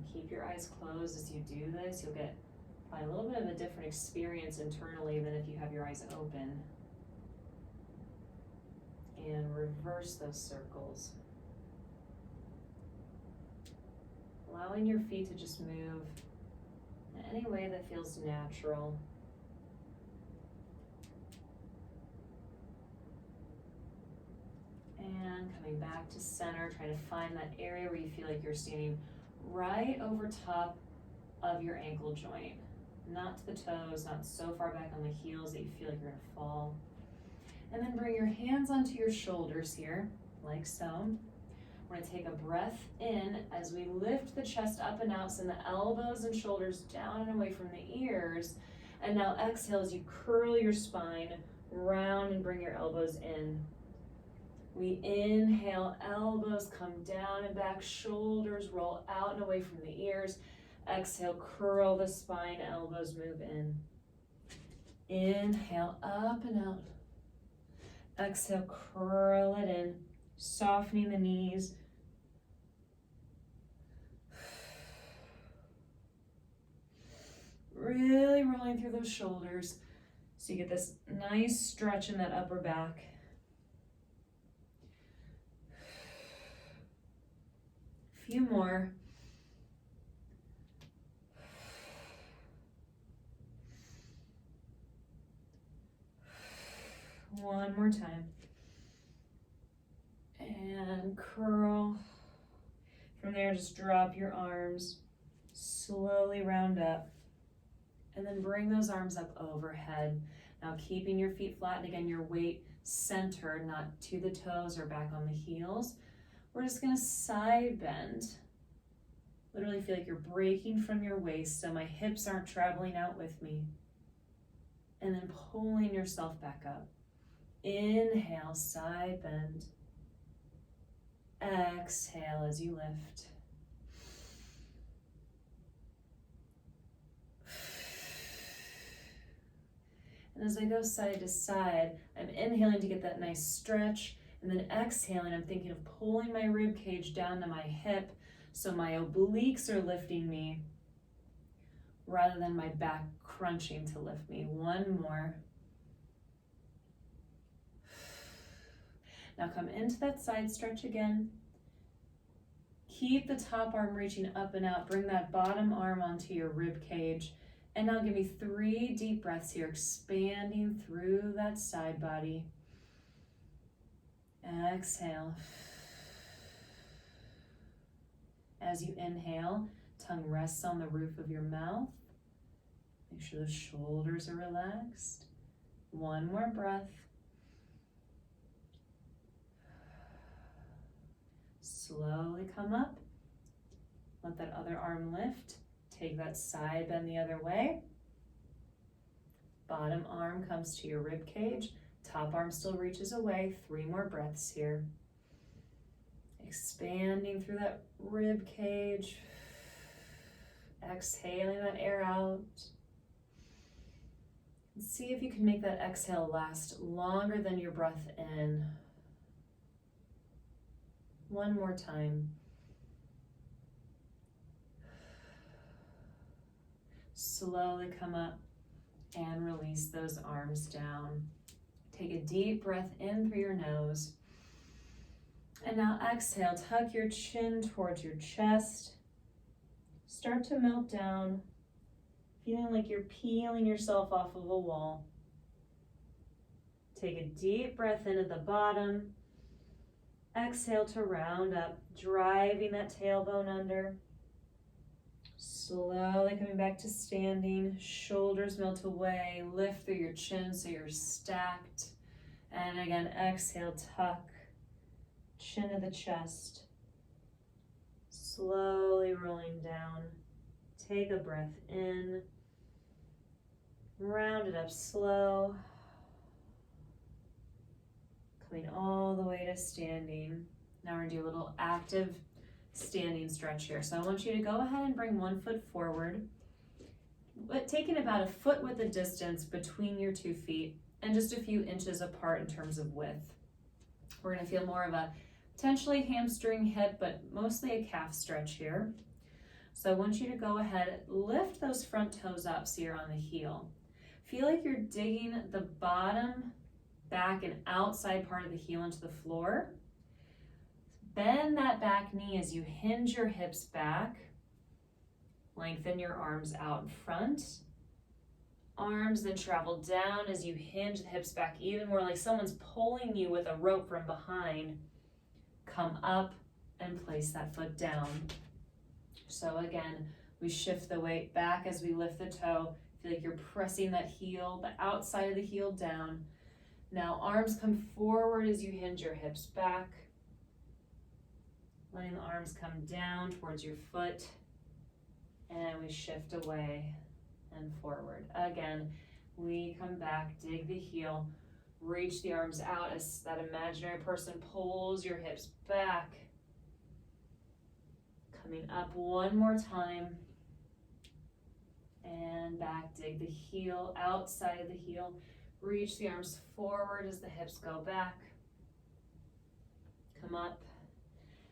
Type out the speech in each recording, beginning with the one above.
And keep your eyes closed as you do this. You'll get a little bit of a different experience internally than if you have your eyes open. And reverse those circles. Allowing your feet to just move in any way that feels natural. And coming back to center, trying to find that area where you feel like you're standing right over top of your ankle joint. Not to the toes, not so far back on the heels that you feel like you're gonna fall. And then bring your hands onto your shoulders here, like so. We're gonna take a breath in as we lift the chest up and out, send the elbows and shoulders down and away from the ears. And now exhale as you curl your spine round and bring your elbows in. We inhale, elbows come down and back, shoulders roll out and away from the ears. Exhale, curl the spine, elbows move in. Inhale, up and out. Exhale, curl it in, softening the knees. Really rolling through those shoulders so you get this nice stretch in that upper back. A few more. One more time. And curl. From there, just drop your arms. Slowly round up. And then bring those arms up overhead. Now keeping your feet flat, and again, your weight centered, not to the toes or back on the heels. We're just gonna side bend. Literally feel like you're breaking from your waist so my hips aren't traveling out with me. And then pulling yourself back up. Inhale, side bend. Exhale as you lift. And as I go side to side, I'm inhaling to get that nice stretch, and then exhaling, I'm thinking of pulling my rib cage down to my hip so my obliques are lifting me rather than my back crunching to lift me. One more. Now come into that side stretch again. Keep the top arm reaching up and out. Bring that bottom arm onto your rib cage. And now give me 3 deep breaths here, expanding through that side body. Exhale. As you inhale, tongue rests on the roof of your mouth. Make sure the shoulders are relaxed. One more breath. Slowly come up. Let that other arm lift. Take that side bend the other way. Bottom arm comes to your rib cage. Top arm still reaches away. 3 more breaths here. Expanding through that rib cage. Exhaling that air out. And see if you can make that exhale last longer than your breath in. One more time. Slowly come up and release those arms down. Take a deep breath in through your nose. And now exhale, tuck your chin towards your chest. Start to melt down, feeling like you're peeling yourself off of a wall. Take a deep breath in at the bottom. Exhale to round up, driving that tailbone under. Slowly coming back to standing, shoulders melt away, lift through your chin so you're stacked. And again, exhale, tuck, chin to the chest. Slowly rolling down. Take a breath in. Round it up slow. Coming all the way to standing. Now we're gonna do a little active standing stretch here. So I want you to go ahead and bring 1 foot forward, but taking about a foot width of distance between your 2 feet and just a few inches apart in terms of width. We're gonna feel more of a potentially hamstring hip, but mostly a calf stretch here. So I want you to go ahead, lift those front toes up so you're on the heel. Feel like you're digging the bottom, back, and outside part of the heel into the floor. Bend that back knee as you hinge your hips back. Lengthen your arms out in front. Arms then travel down as you hinge the hips back even more, like someone's pulling you with a rope from behind. Come up and place that foot down. So again, we shift the weight back as we lift the toe. Feel like you're pressing that heel, the outside of the heel down. Now arms come forward as you hinge your hips back. Letting the arms come down towards your foot. And we shift away and forward. Again, we come back, dig the heel, reach the arms out as that imaginary person pulls your hips back. Coming up one more time. And back, dig the heel, outside of the heel. Reach the arms forward as the hips go back. Come up.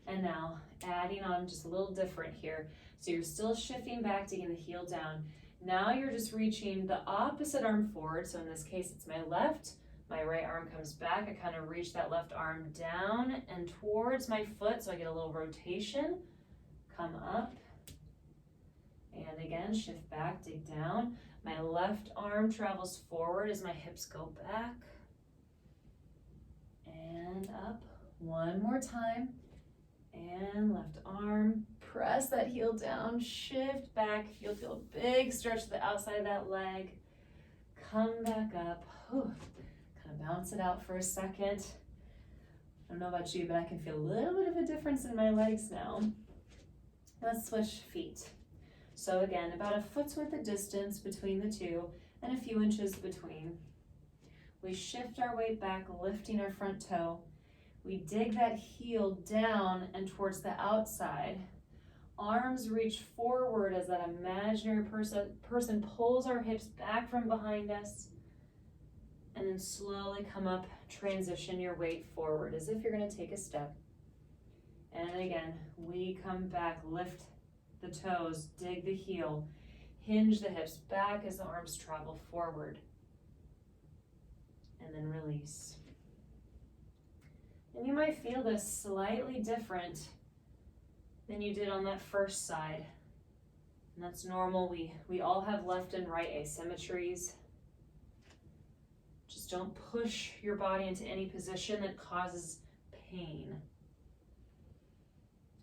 And now, adding on just a little different here. So you're still shifting back, digging the heel down. Now you're just reaching the opposite arm forward. So in this case, it's my left. My right arm comes back. I kind of reach that left arm down and towards my foot, so I get a little rotation. Come up. And again, shift back, dig down. My left arm travels forward as my hips go back. And up. One more time. And left arm. Press that heel down. Shift back. You'll feel a big stretch to the outside of that leg. Come back up. Whew. Kind of bounce it out for a second. I don't know about you, but I can feel a little bit of a difference in my legs now. Let's switch feet. So again, about a foot's worth of distance between the two and a few inches between. We shift our weight back, lifting our front toe. We dig that heel down and towards the outside. Arms reach forward as that imaginary person pulls our hips back from behind us. And then slowly come up, transition your weight forward as if you're going to take a step. And again, we come back, lift the toes, dig the heel, hinge the hips back as the arms travel forward. And then release. And you might feel this slightly different than you did on that first side. And that's normal. We all have left and right asymmetries. Just don't push your body into any position that causes pain.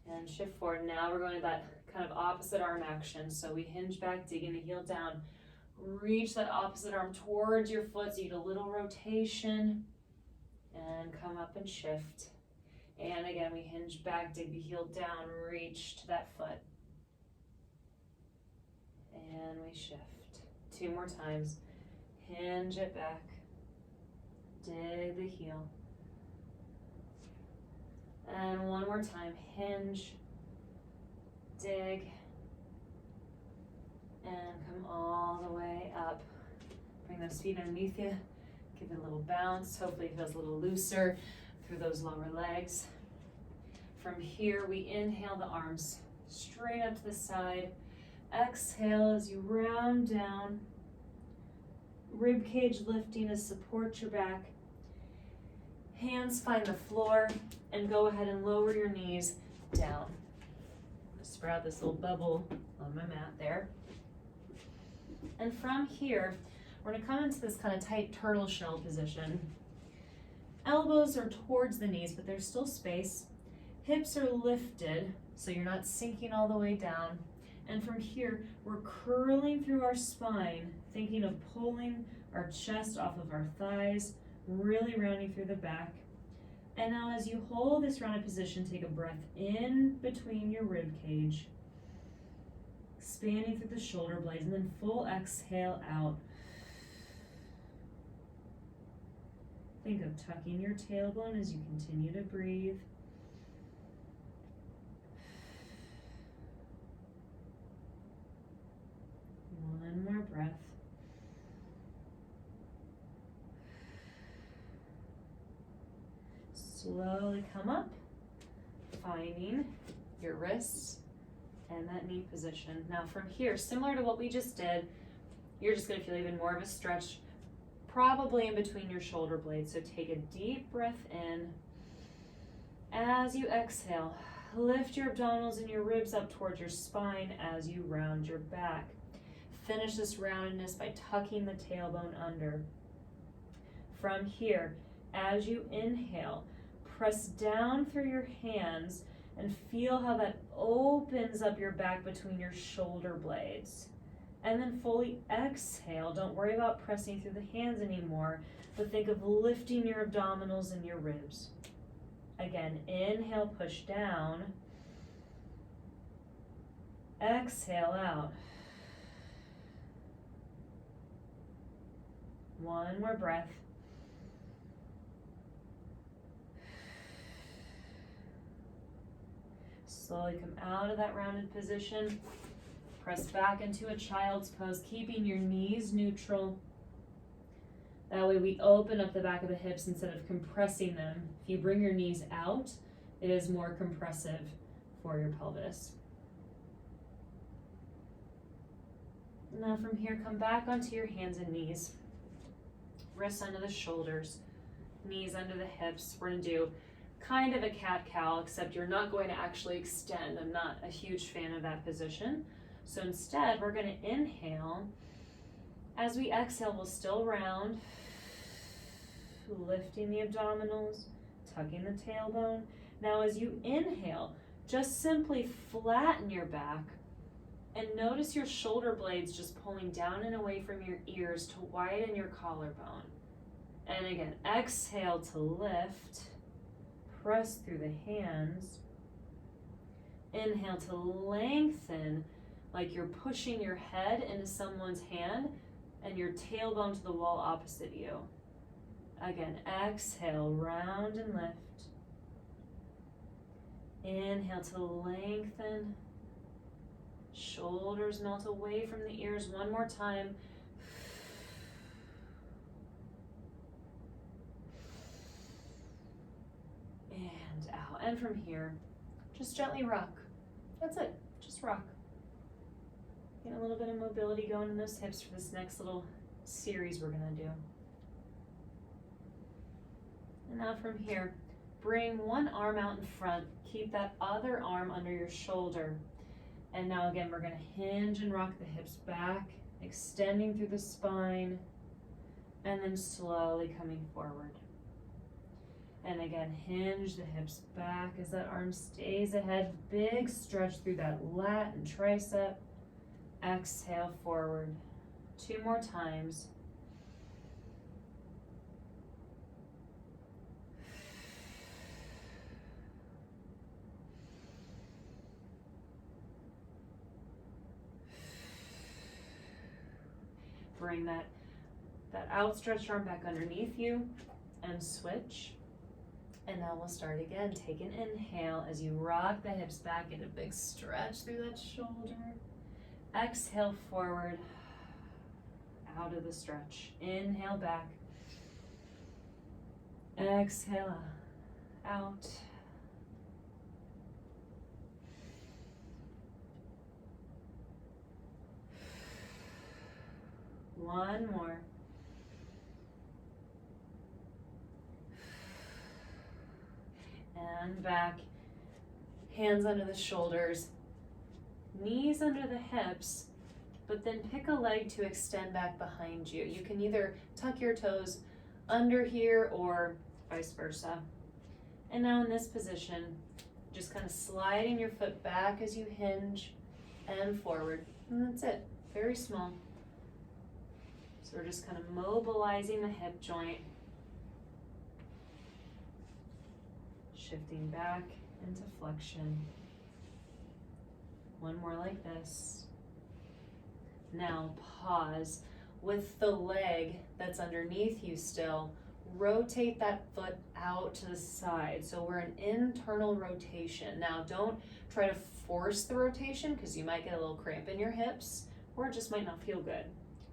And shift forward. Now we're going to that kind of opposite arm action. So we hinge back, digging the heel down. Reach that opposite arm towards your foot so you get a little rotation. And come up and shift. And again, we hinge back, dig the heel down, reach to that foot. And we shift. 2 more times. Hinge it back. Dig the heel. And 1 more time. Hinge. Dig. And come all the way up. Bring those feet underneath you. Give it a little bounce. Hopefully it feels a little looser through those lower legs. From here, we inhale the arms straight up to the side. Exhale as you round down. Rib cage lifting to support your back. Hands find the floor and go ahead and lower your knees down. Spread out this little bubble on my mat there. And from here, we're going to come into this kind of tight turtle shell position. Elbows are towards the knees, but there's still space. Hips are lifted, so you're not sinking all the way down. And from here, we're curling through our spine, thinking of pulling our chest off of our thighs, really rounding through the back. And now as you hold this rounded position, take a breath in between your rib cage, expanding through the shoulder blades, and then full exhale out. Think of tucking your tailbone as you continue to breathe. One more breath. Slowly come up, finding your wrists and that knee position. Now from here, similar to what we just did, you're just gonna feel even more of a stretch, probably in between your shoulder blades. So take a deep breath in. As you exhale, lift your abdominals and your ribs up towards your spine as you round your back. Finish this roundedness by tucking the tailbone under. From here, as you inhale, press down through your hands and feel how that opens up your back between your shoulder blades. And then fully exhale. Don't worry about pressing through the hands anymore, but think of lifting your abdominals and your ribs. Again, inhale, push down. Exhale out. One more breath. Slowly come out of that rounded position. Press back into a child's pose, keeping your knees neutral. That way we open up the back of the hips instead of compressing them. If you bring your knees out, it is more compressive for your pelvis. Now from here, come back onto your hands and knees. Wrists under the shoulders, knees under the hips. We're gonna do kind of a cat-cow, except you're not going to actually extend. I'm not a huge fan of that position. So instead, we're gonna inhale. As we exhale, we'll still round, lifting the abdominals, tucking the tailbone. Now as you inhale, just simply flatten your back and notice your shoulder blades just pulling down and away from your ears to widen your collarbone. And again, exhale to lift, press through the hands. Inhale to lengthen, like you're pushing your head into someone's hand and your tailbone to the wall opposite you. Again, exhale, round and lift. Inhale to lengthen. Shoulders melt away from the ears one more time. And out. And from here, just gently rock. That's it, just rock. Get a little bit of mobility going in those hips for this next little series we're gonna do. And now from here, bring one arm out in front, keep that other arm under your shoulder. And now again, we're gonna hinge and rock the hips back, extending through the spine, and then slowly coming forward. And again, hinge the hips back as that arm stays ahead. Big stretch through that lat and tricep. Exhale forward. 2 more times. Bring that outstretched arm back underneath you and switch. And now we'll start again. Take an inhale as you rock the hips back in a big stretch through that shoulder. Exhale forward, out of the stretch. Inhale back. Exhale out. One more. And back. Hands under the shoulders. Knees under the hips, but then pick a leg to extend back behind you. You can either tuck your toes under here or vice versa. And now in this position, just kind of sliding your foot back as you hinge and forward. And that's it, very small. So we're just kind of mobilizing the hip joint, shifting back into flexion. One more like this. Now pause. With the leg that's underneath you still, rotate that foot out to the side. So we're in internal rotation. Now don't try to force the rotation because you might get a little cramp in your hips or it just might not feel good.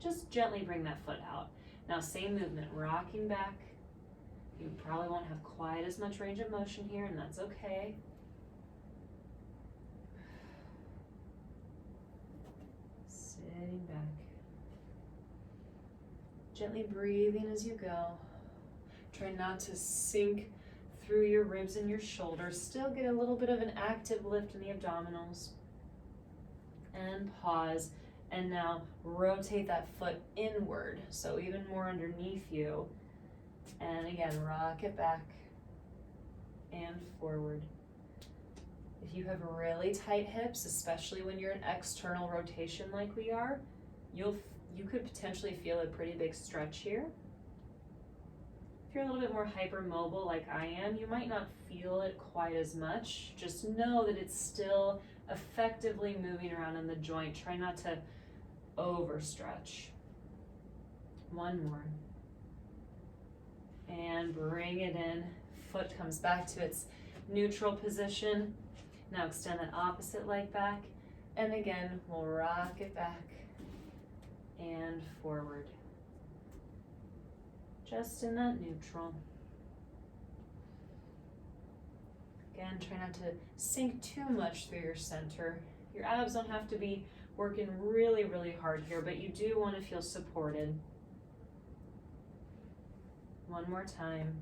Just gently bring that foot out. Now same movement, rocking back. You probably won't have quite as much range of motion here, and that's okay. Gently breathing as you go. Try not to sink through your ribs and your shoulders. Still get a little bit of an active lift in the abdominals. And pause. And now rotate that foot inward, so even more underneath you. And again, rock it back and forward. If you have really tight hips, especially when you're in external rotation like we are, you could potentially feel a pretty big stretch here. If you're a little bit more hypermobile like I am, you might not feel it quite as much. Just know that it's still effectively moving around in the joint. Try not to overstretch. One more. And bring it in. Foot comes back to its neutral position. Now extend that opposite leg back. And again, we'll rock it back and forward. Just in that neutral. Again, try not to sink too much through your center. Your abs don't have to be working really, really hard here, but you do want to feel supported. One more time.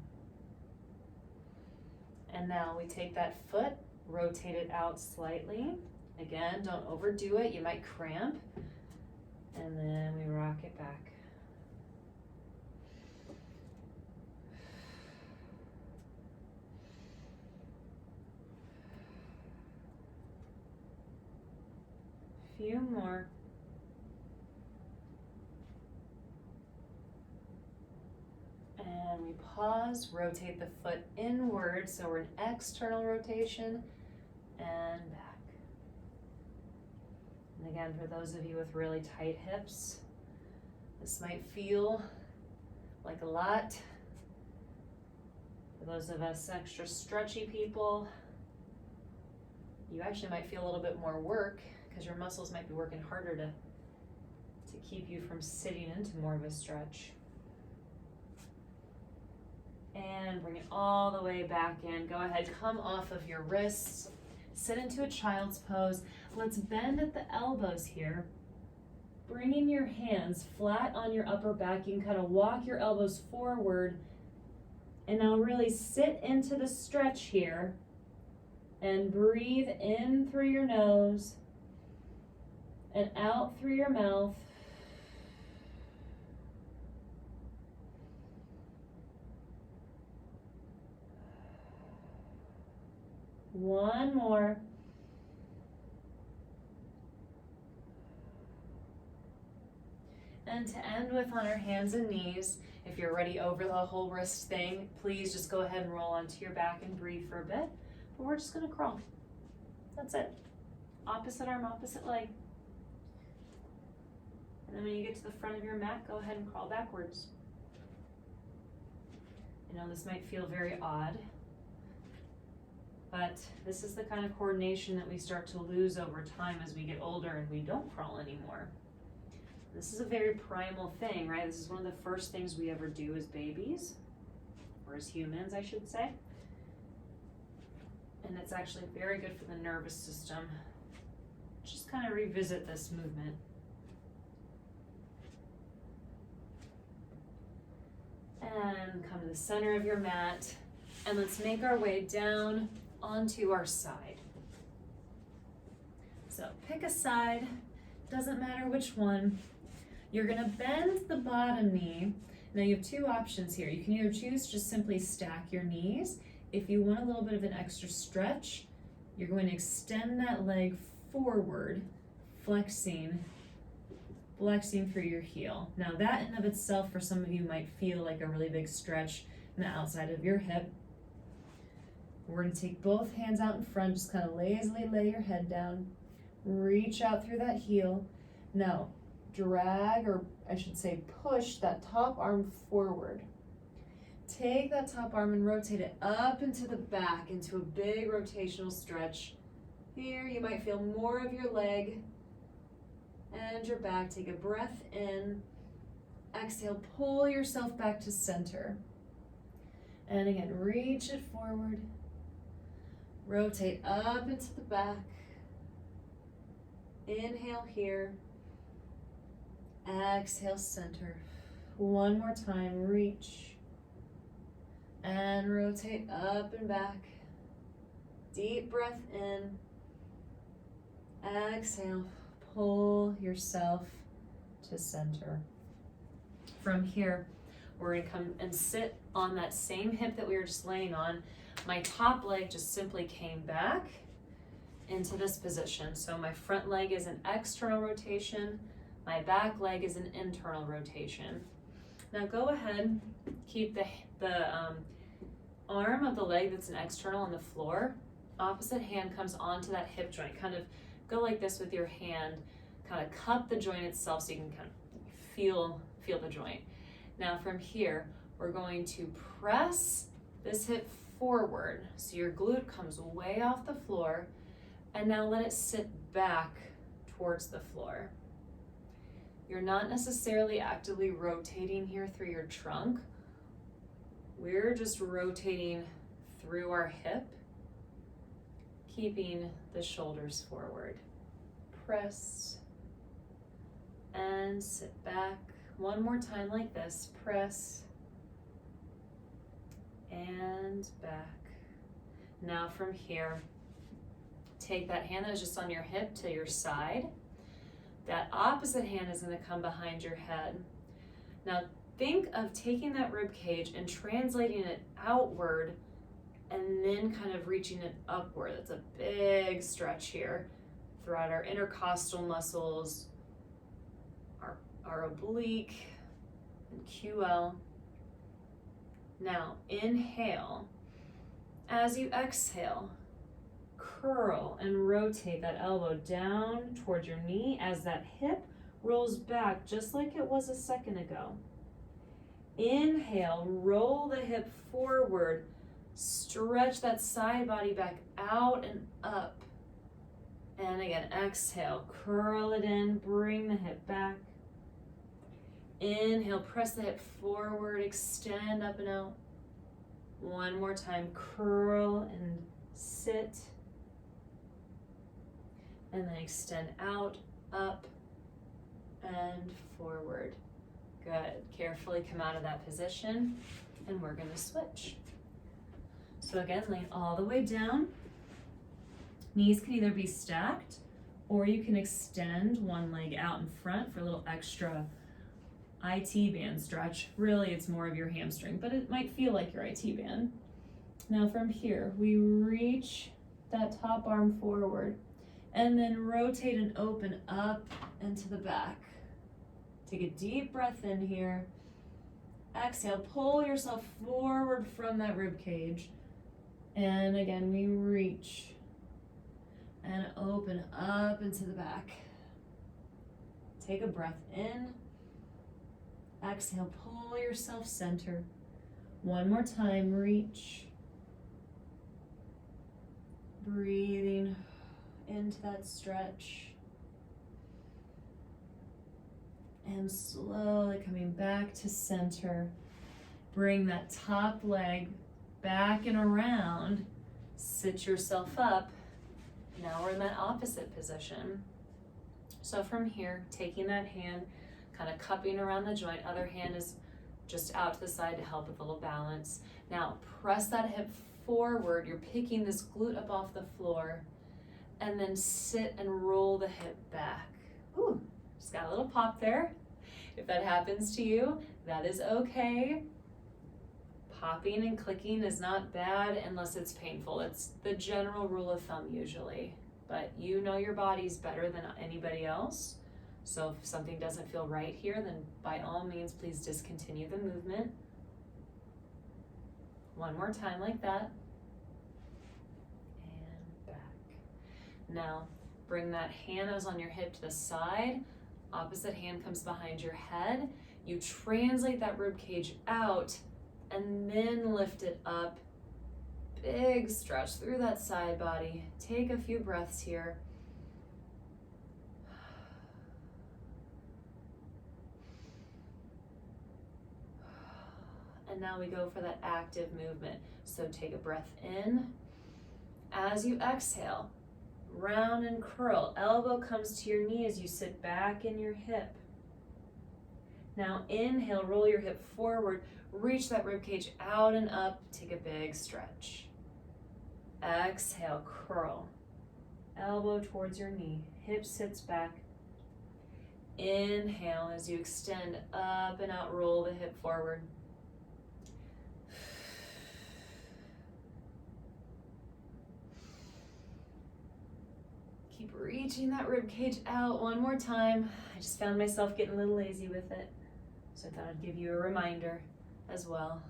And now we take that foot, rotate it out slightly. Again, don't overdo it, you might cramp. And then we rock it back. Few more. And we pause, rotate the foot inward, so we're in external rotation, and back. And again, for those of you with really tight hips, this might feel like a lot. For those of us extra stretchy people, you actually might feel a little bit more work because your muscles might be working harder to keep you from sitting into more of a stretch. And bring it all the way back in. Go ahead, come off of your wrists, sit into a child's pose. Let's bend at the elbows here. Bringing your hands flat on your upper back. You can kind of walk your elbows forward. And now really sit into the stretch here. And breathe in through your nose and out through your mouth. One more. And to end with on our hands and knees, if you're already over the whole wrist thing, please just go ahead and roll onto your back and breathe for a bit. But we're just gonna crawl. That's it. Opposite arm, opposite leg. And then when you get to the front of your mat, go ahead and crawl backwards. I know this might feel very odd, but this is the kind of coordination that we start to lose over time as we get older and we don't crawl anymore. This is a very primal thing, right? This is one of the first things we ever do as babies, or as humans, I should say. And it's actually very good for the nervous system. Just kind of revisit this movement. And come to the center of your mat, and let's make our way down onto our side. So pick a side, doesn't matter which one. You're gonna bend the bottom knee. Now you have two options here. You can either choose to just simply stack your knees. If you want a little bit of an extra stretch, you're going to extend that leg forward, flexing through your heel. Now that in and of itself for some of you might feel like a really big stretch in the outside of your hip. We're going to take both hands out in front, just kind of lazily lay your head down, reach out through that heel. Now drag, or I should say push that top arm forward. Take that top arm and rotate it up into the back into a big rotational stretch. Here you might feel more of your leg and your back. Take a breath in. Exhale, pull yourself back to center. And again, reach it forward. Rotate up into the back. Inhale here. Exhale, center. One more time, reach. And rotate up and back. Deep breath in. Exhale, pull yourself to center. From here, we're gonna come and sit on that same hip that we were just laying on. My top leg just simply came back into this position. So my front leg is an external rotation, my back leg is an internal rotation. Now go ahead, keep the arm of the leg that's an external on the floor. Opposite hand comes onto that hip joint. Kind of go like this with your hand, kind of cup the joint itself so you can kind of feel the joint. Now from here, we're going to press this hip forward so your glute comes way off the floor, and now let it sit back towards the floor. You're not necessarily actively rotating here through your trunk. We're just rotating through our hip, keeping the shoulders forward. Press and sit back. One more time like this. Press and back. Now from here, take that hand that was just on your hip to your side. That opposite hand is going to come behind your head. Now think of taking that rib cage and translating it outward and then kind of reaching it upward. That's a big stretch here throughout our intercostal muscles, our oblique and QL. Now inhale. As you exhale, curl and rotate that elbow down towards your knee as that hip rolls back just like it was a second ago. Inhale, roll the hip forward, stretch that side body back out and up. And again, exhale, curl it in, bring the hip back. Inhale, press the hip forward, extend up and out. One more time, curl and sit. And then extend out, up, and forward. Good. Carefully come out of that position, and we're gonna switch. So again, lay all the way down. Knees can either be stacked, or you can extend one leg out in front for a little extra IT band stretch. Really, it's more of your hamstring, but it might feel like your IT band. Now from here, we reach that top arm forward, and then rotate and open up and to the back. Take a deep breath in here. Exhale, pull yourself forward from that rib cage. And again, we reach and open up into the back. Take a breath in. Exhale, pull yourself center. One more time, reach. Breathing into that stretch. And slowly coming back to center. Bring that top leg back and around. Sit yourself up. Now we're in that opposite position. So from here, taking that hand, kind of cupping around the joint, other hand is just out to the side to help with a little balance. Now press that hip forward. You're picking this glute up off the floor, and then sit and roll the hip back. Ooh, just got a little pop there. If that happens to you, that is okay. Popping and clicking is not bad unless it's painful. It's the general rule of thumb usually, but you know your body's better than anybody else. So if something doesn't feel right here, then by all means, please discontinue the movement. One more time like that. And back. Now, bring that hand that was on your hip to the side. Opposite hand comes behind your head. You translate that rib cage out and then lift it up. Big stretch through that side body. Take a few breaths here. And now we go for that active movement. So take a breath in. As you exhale, round and curl. Elbow comes to your knee as you sit back in your hip. Now inhale, roll your hip forward, reach that rib cage out and up, take a big stretch. Exhale, curl. Elbow towards your knee, hip sits back. Inhale as you extend up and out, roll the hip forward. Keep reaching that rib cage out one more time. I just found myself getting a little lazy with it, so I thought I'd give you a reminder as well.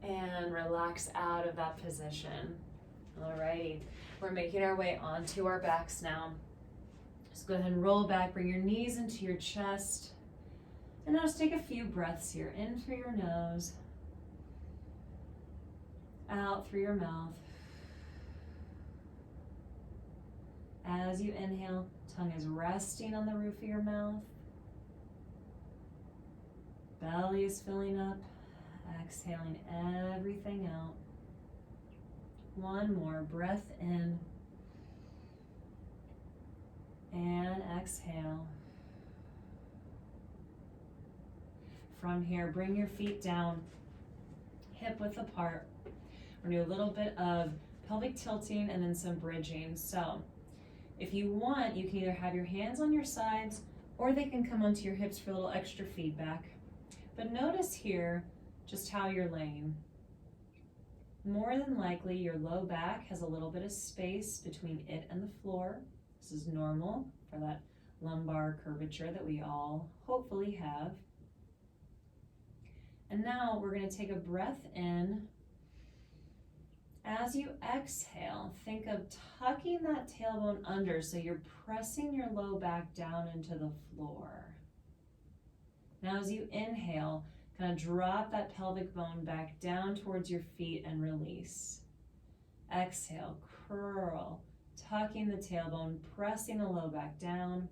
And relax out of that position. Alrighty, we're making our way onto our backs now. Just go ahead and roll back, bring your knees into your chest. And now just take a few breaths here. In through your nose, out through your mouth. As you inhale, tongue is resting on the roof of your mouth. Belly is filling up, exhaling everything out. One more breath in and exhale. From here, bring your feet down, hip width apart. We're gonna do a little bit of pelvic tilting and then some bridging. So if you want, you can either have your hands on your sides or they can come onto your hips for a little extra feedback. But notice here just how you're laying. More than likely, your low back has a little bit of space between it and the floor. This is normal for that lumbar curvature that we all hopefully have. And now we're going to take a breath in. As you exhale, think of tucking that tailbone under so you're pressing your low back down into the floor. Now as you inhale, kind of drop that pelvic bone back down towards your feet and release. Exhale, curl, tucking the tailbone, pressing the low back down,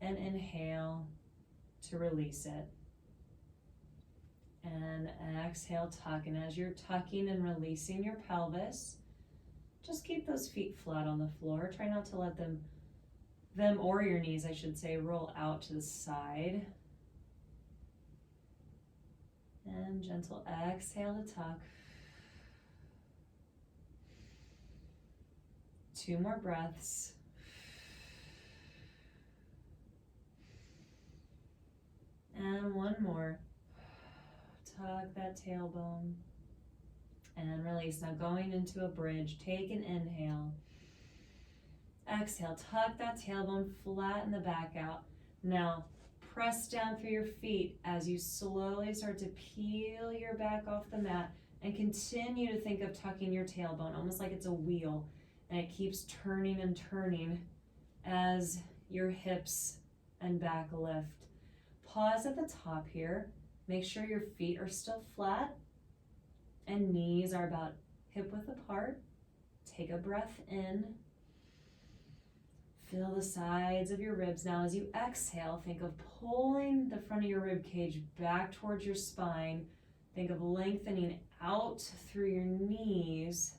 and inhale to release it. And exhale, tuck. And as you're tucking and releasing your pelvis, just keep those feet flat on the floor. Try not to let them or your knees, I should say, roll out to the side. And gentle exhale to tuck. 2 more breaths. And 1 more. Tuck that tailbone and release. Now going into a bridge, take an inhale. Exhale, tuck that tailbone, flatten the back out. Now press down through your feet as you slowly start to peel your back off the mat and continue to think of tucking your tailbone, almost like it's a wheel, and it keeps turning and turning as your hips and back lift. Pause at the top here. Make sure your feet are still flat and knees are about hip width apart. Take a breath in. Feel the sides of your ribs. Now as you exhale, think of pulling the front of your rib cage back towards your spine. Think of lengthening out through your knees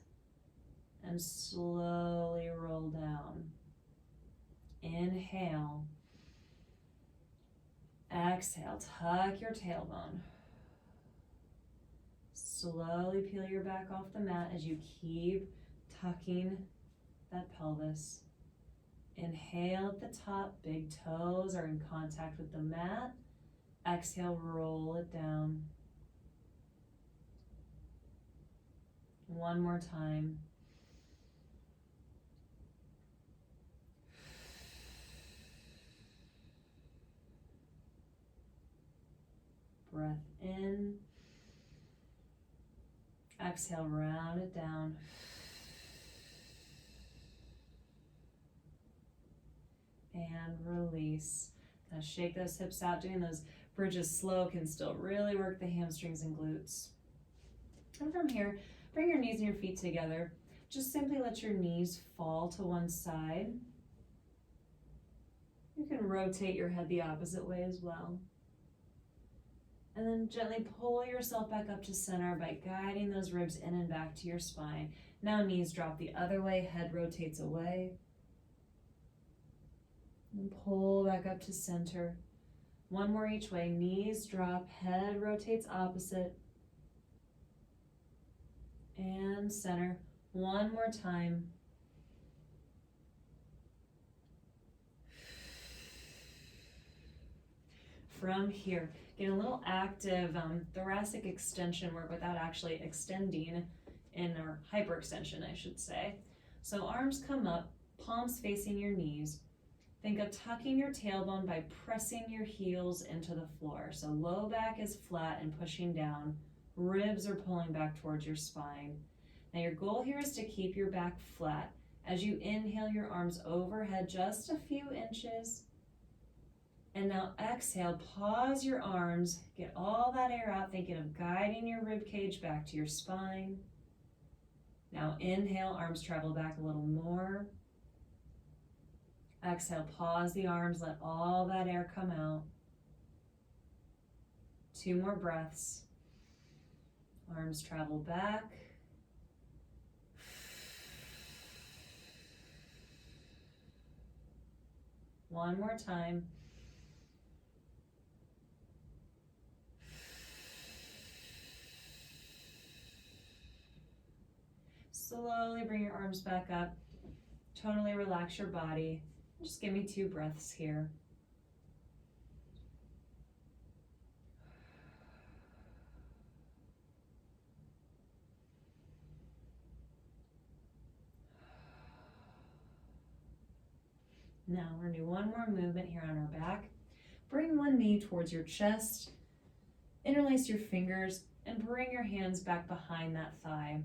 and slowly roll down. Inhale. Exhale, tuck your tailbone. Slowly peel your back off the mat as you keep tucking that pelvis. Inhale at the top, big toes are in contact with the mat. Exhale, roll it down. 1 more time. Breath in. Exhale, round it down. And release. Kind of shake those hips out. Doing those bridges slow can still really work the hamstrings and glutes. And from here, bring your knees and your feet together. Just simply let your knees fall to one side. You can rotate your head the opposite way as well. And then gently pull yourself back up to center by guiding those ribs in and back to your spine. Now knees drop the other way, head rotates away. And pull back up to center. One more each way. Knees drop, head rotates opposite. And center. One more time. From here, get a little active thoracic extension work without actually extending in, or hyperextension, I should say. So arms come up, palms facing your knees. Think of tucking your tailbone by pressing your heels into the floor. So low back is flat and pushing down. Ribs are pulling back towards your spine. Now your goal here is to keep your back flat. As you inhale, your arms overhead just a few inches. And now exhale, pause your arms, get all that air out, thinking of guiding your rib cage back to your spine. Now inhale, arms travel back a little more. Exhale, pause the arms, let all that air come out. 2 more breaths. Arms travel back. One more time. Slowly bring your arms back up. Totally relax your body. Just give me 2 breaths here. Now we're gonna do one more movement here on our back. Bring one knee towards your chest. Interlace your fingers and bring your hands back behind that thigh.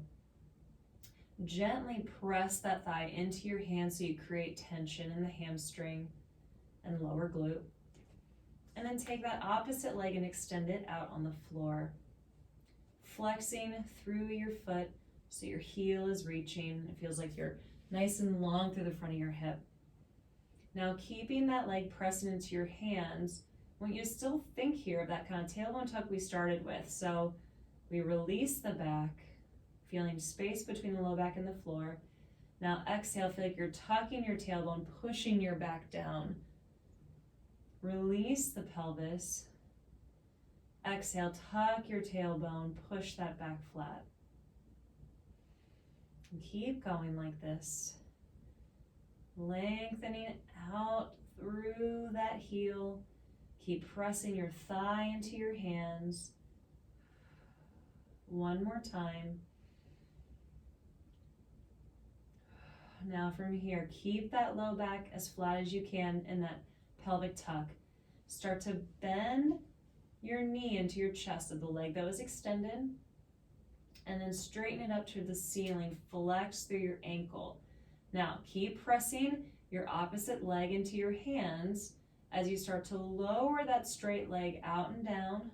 Gently press that thigh into your hand so you create tension in the hamstring and lower glute. And then take that opposite leg and extend it out on the floor. Flexing through your foot so your heel is reaching. It feels like you're nice and long through the front of your hip. Now keeping that leg pressing into your hands, I want you to still think here of that kind of tailbone tuck we started with. So we release the back, feeling space between the low back and the floor. Now exhale, feel like you're tucking your tailbone, pushing your back down. Release the pelvis. Exhale, tuck your tailbone, push that back flat. And keep going like this. Lengthening out through that heel. Keep pressing your thigh into your hands. One more time. Now from here, keep that low back as flat as you can in that pelvic tuck. Start to bend your knee into your chest of the leg that was extended, and then straighten it up to the ceiling, flex through your ankle. Now keep pressing your opposite leg into your hands as you start to lower that straight leg out and down.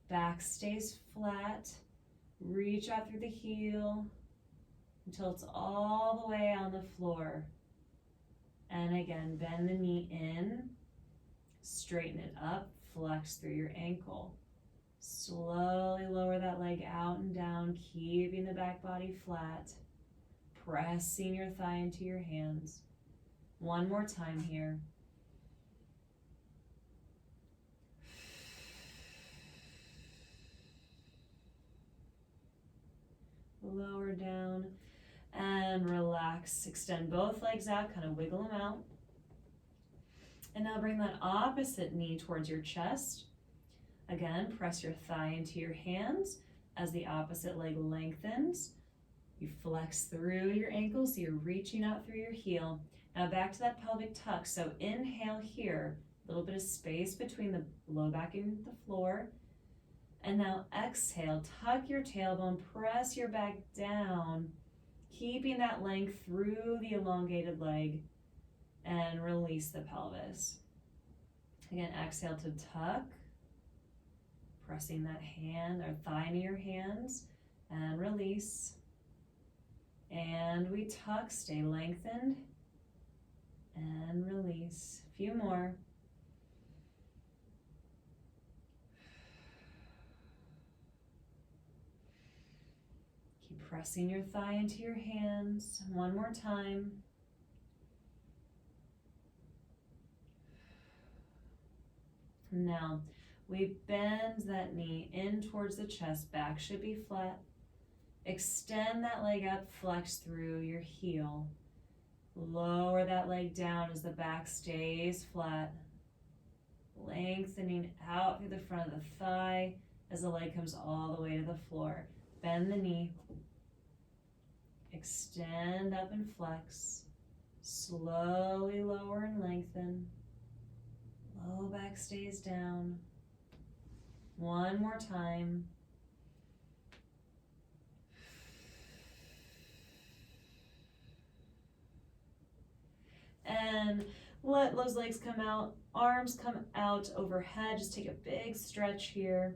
Back stays flat. Reach out through the heel until it's all the way on the floor. And again, bend the knee in, straighten it up, flex through your ankle. Slowly lower that leg out and down, keeping the back body flat, pressing your thigh into your hands. One more time here. Lower down and relax. Extend both legs out, kind of wiggle them out. And now bring that opposite knee towards your chest. Again, press your thigh into your hands as the opposite leg lengthens. You flex through your ankles, so you're reaching out through your heel. Now back to that pelvic tuck. So inhale here, a little bit of space between the low back and the floor. And now exhale, tuck your tailbone, press your back down, keeping that length through the elongated leg, and release the pelvis. Again, exhale to tuck, pressing that hand or thigh into your hands, and release. And we tuck, stay lengthened, and release. A few more. Keep pressing your thigh into your hands. One more time. Now, we bend that knee in towards the chest, back should be flat. Extend that leg up, flex through your heel. Lower that leg down as the back stays flat. Lengthening out through the front of the thigh as the leg comes all the way to the floor. Bend the knee. Extend up and flex. Slowly lower and lengthen. Low back stays down. One more time. And let those legs come out, arms come out overhead. Just take a big stretch here.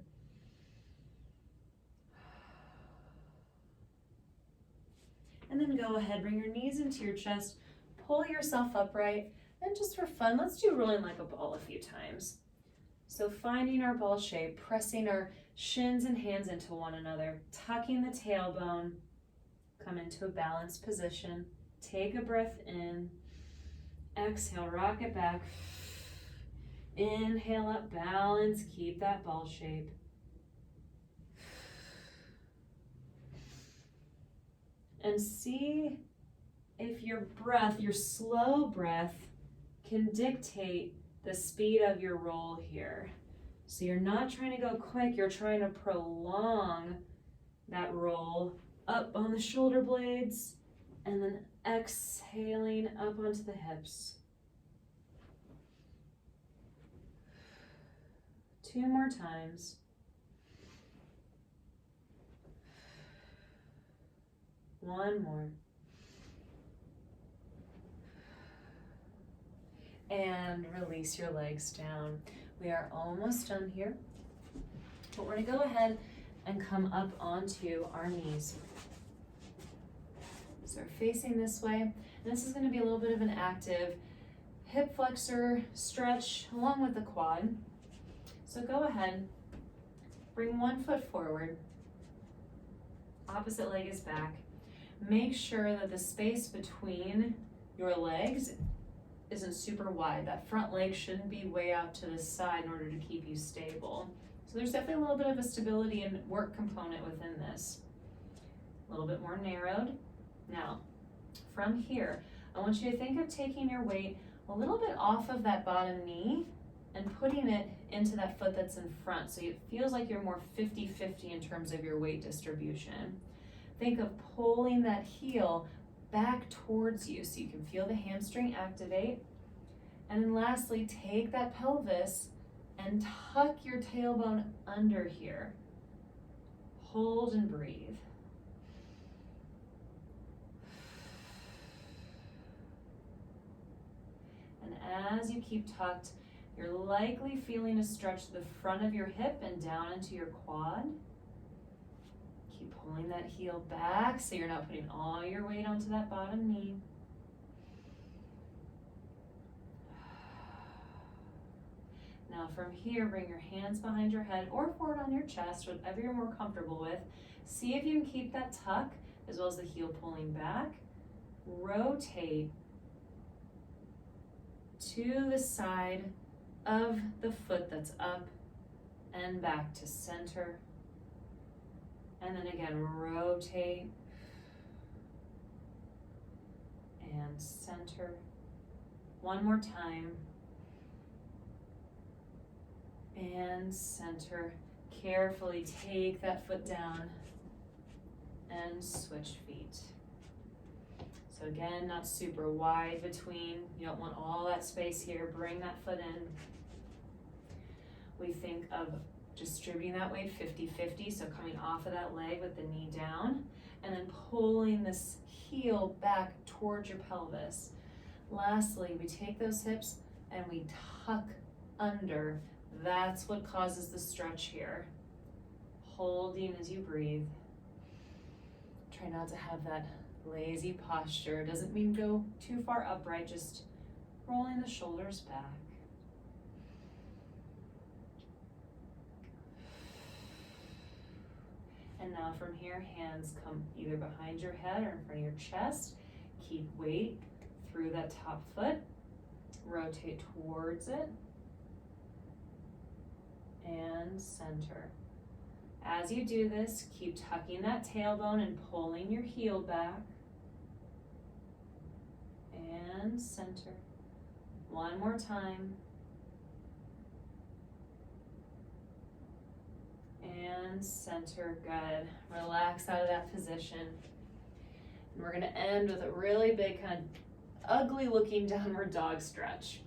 And then go ahead, bring your knees into your chest, pull yourself upright, and just for fun, let's do rolling like a ball a few times. So finding our ball shape, pressing our shins and hands into one another, tucking the tailbone, come into a balanced position, take a breath in, exhale, rock it back, inhale up, balance, keep that ball shape. And see if your breath, your slow breath, can dictate the speed of your roll here. So you're not trying to go quick, you're trying to prolong that roll up on the shoulder blades and then exhaling up onto the hips. 2 more times. One more. And release your legs down. We are almost done here, but we're gonna go ahead and come up onto our knees. So we're facing this way, and this is gonna be a little bit of an active hip flexor stretch along with the quad. So go ahead, bring one foot forward, opposite leg is back. Make sure that the space between your legs isn't super wide. That front leg shouldn't be way out to the side in order to keep you stable. So there's definitely a little bit of a stability and work component within this. A little bit more narrowed. Now, from here, I want you to think of taking your weight a little bit off of that bottom knee and putting it into that foot that's in front. So it feels like you're more 50-50 in terms of your weight distribution. Think of pulling that heel back towards you so you can feel the hamstring activate. And then lastly, take that pelvis and tuck your tailbone under here. Hold and breathe. And as you keep tucked, you're likely feeling a stretch to the front of your hip and down into your quad. Keep pulling that heel back so you're not putting all your weight onto that bottom knee. Now from here, bring your hands behind your head or forward on your chest, whatever you're more comfortable with. See if you can keep that tuck as well as the heel pulling back. Rotate to the side of the foot that's up and back to center. And then again, rotate and center. One more time. And center. Carefully take that foot down and switch feet. So again, not super wide between. You don't want all that space here. Bring that foot in. We think of distributing that weight 50-50, so coming off of that leg with the knee down, and then pulling this heel back towards your pelvis. Lastly, we take those hips and we tuck under. That's what causes the stretch here. Holding as you breathe. Try not to have that lazy posture. Doesn't mean go too far upright, just rolling the shoulders back. And now from here, hands come either behind your head or in front of your chest. Keep weight through that top foot. Rotate towards it. and center. As you do this, keep tucking that tailbone and pulling your heel back. And center. One more time. And center, good. Relax out of that position. And we're gonna end with a really big, kind of ugly looking downward dog stretch.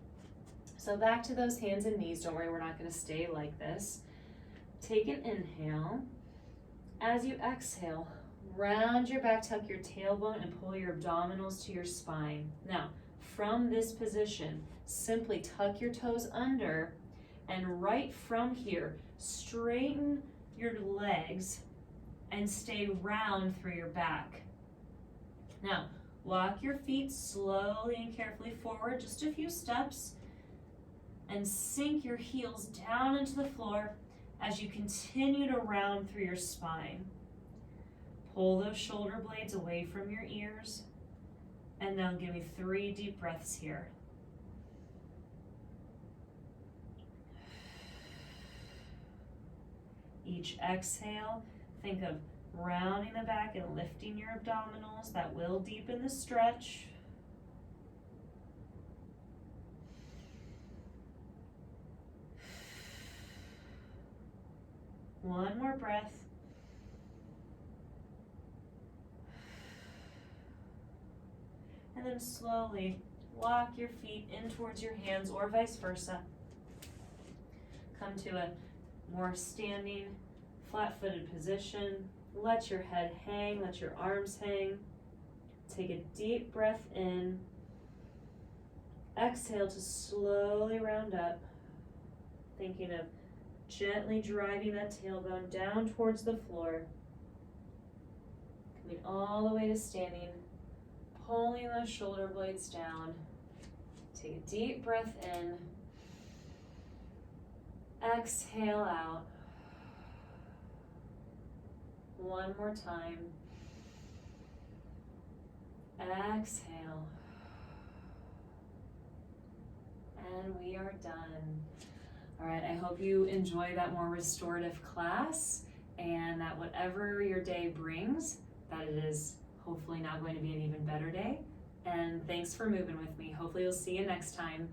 So back to those hands and knees. Don't worry, we're not gonna stay like this. Take an inhale. As you exhale, round your back, tuck your tailbone, and pull your abdominals to your spine. Now, from this position, simply tuck your toes under, and right from here, straighten your legs and stay round through your back. Now, walk your feet slowly and carefully forward, just a few steps, and sink your heels down into the floor as you continue to round through your spine. Pull those shoulder blades away from your ears, and now give me 3 deep breaths here. Each exhale, think of rounding the back and lifting your abdominals. That will deepen the stretch. One more breath. And then slowly walk your feet in towards your hands or vice versa. Come to a more standing, flat-footed position. Let your head hang, let your arms hang. Take a deep breath in. Exhale to slowly round up, thinking of gently driving that tailbone down towards the floor. Coming all the way to standing, pulling those shoulder blades down. Take a deep breath in. Exhale out. One more time. Exhale. And we are done. All right, I hope you enjoy that more restorative class, and that whatever your day brings, that it is hopefully now going to be an even better day. And thanks for moving with me. Hopefully we'll see you next time.